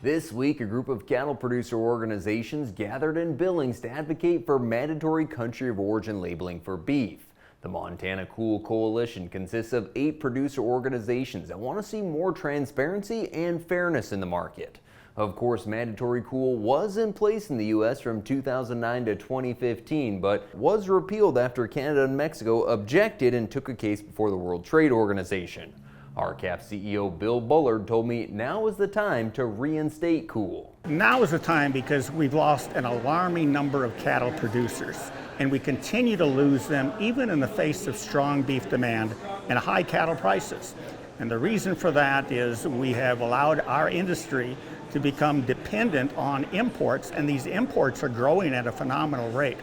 This week, a group of cattle producer organizations gathered in Billings to advocate for mandatory country of origin labeling for beef. The Montana Cool Coalition consists of 8 producer organizations that want to see more transparency and fairness in the market. Of course, mandatory cool was in place in the U.S. from 2009 to 2015, but was repealed after Canada and Mexico objected and took a case before the World Trade Organization. RCAP CEO Bill Bullard told me now is the time to reinstate cool. Now is the time because we've lost an alarming number of cattle producers, and we continue to lose them even in the face of strong beef demand and high cattle prices. And the reason for that is we have allowed our industry to become dependent on imports, and these imports are growing at a phenomenal rate.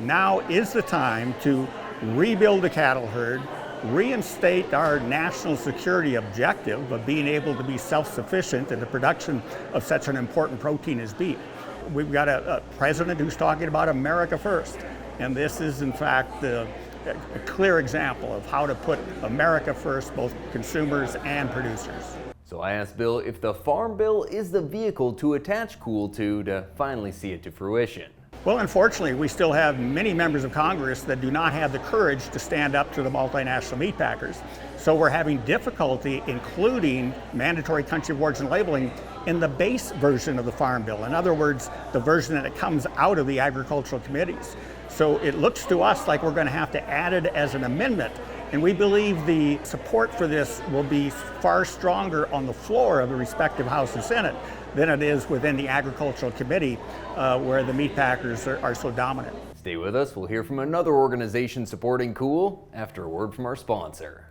Now is the time to rebuild the cattle herd, reinstate our national security objective of being able to be self-sufficient in the production of such an important protein as beef. We've got a president who's talking about America first, and this is in fact a clear example of how to put America first, both consumers and producers. So I asked Bill if the Farm Bill is the vehicle to attach cool to finally see it to fruition. Well, unfortunately, we still have many members of Congress that do not have the courage to stand up to the multinational meat packers. So we're having difficulty including mandatory country of origin labeling in the base version of the Farm Bill. In other words, the version that it comes out of the agricultural committees. So it looks to us like we're going to have to add it as an amendment. And we believe the support for this will be far stronger on the floor of the respective House and Senate than it is within the Agricultural Committee, where the meat packers are so dominant. Stay with us. We'll hear from another organization supporting cool after a word from our sponsor.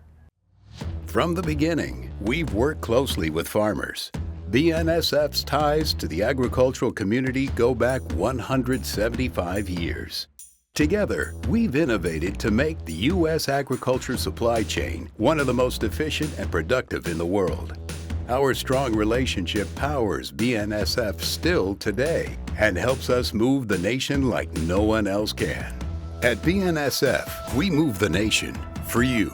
From the beginning, we've worked closely with farmers. BNSF's ties to the agricultural community go back 175 years. Together, we've innovated to make the U.S. agriculture supply chain one of the most efficient and productive in the world. Our strong relationship powers BNSF still today and helps us move the nation like no one else can. At BNSF, we move the nation for you.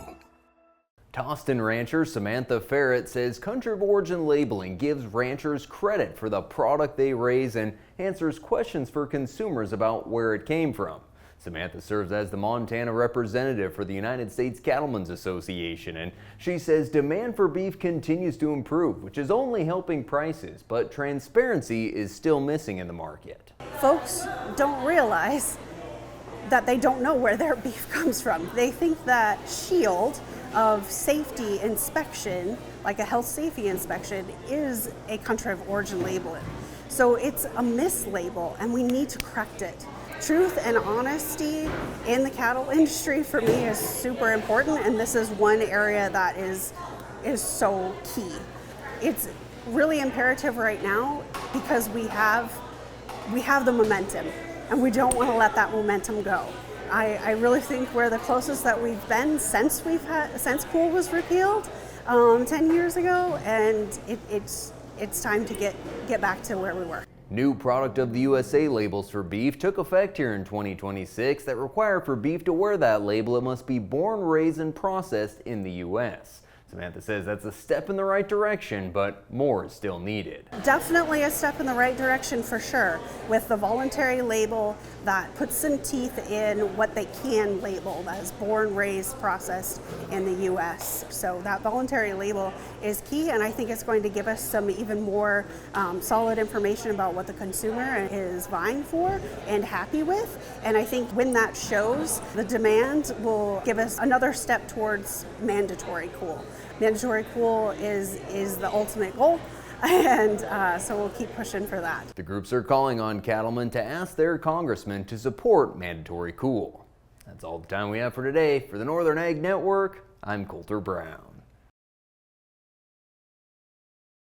Toston rancher Samantha Ferret says country of origin labeling gives ranchers credit for the product they raise and answers questions for consumers about where it came from. Samantha serves as the Montana representative for the United States Cattlemen's Association, and she says demand for beef continues to improve, which is only helping prices, but transparency is still missing in the market. Folks don't realize that they don't know where their beef comes from. They think that shield of safety inspection, like a health safety inspection, is a country of origin labeling. So it's a mislabel, and we need to correct it. Truth and honesty in the cattle industry for me is super important, and this is one area that is so key. It's really imperative right now because we have the momentum, and we don't want to let that momentum go. I really think we're the closest that we've been since cool was repealed 10 years ago, and it's time to get back to where we were. New Product of the USA labels for beef took effect here in 2026 that require for beef to wear that label, it must be born, raised, and processed in the U.S. Samantha says that's a step in the right direction, but more is still needed. Definitely a step in the right direction for sure, with the voluntary label that puts some teeth in what they can label as born, raised, processed in the U.S. So that voluntary label is key, and I think it's going to give us some even more solid information about what the consumer is vying for and happy with. And I think when that shows, the demand will give us another step towards mandatory cool. Mandatory cool is the ultimate goal, and so we'll keep pushing for that. The groups are calling on cattlemen to ask their congressmen to support mandatory cool. That's all the time we have for today. For the Northern Ag Network, I'm Coulter Brown.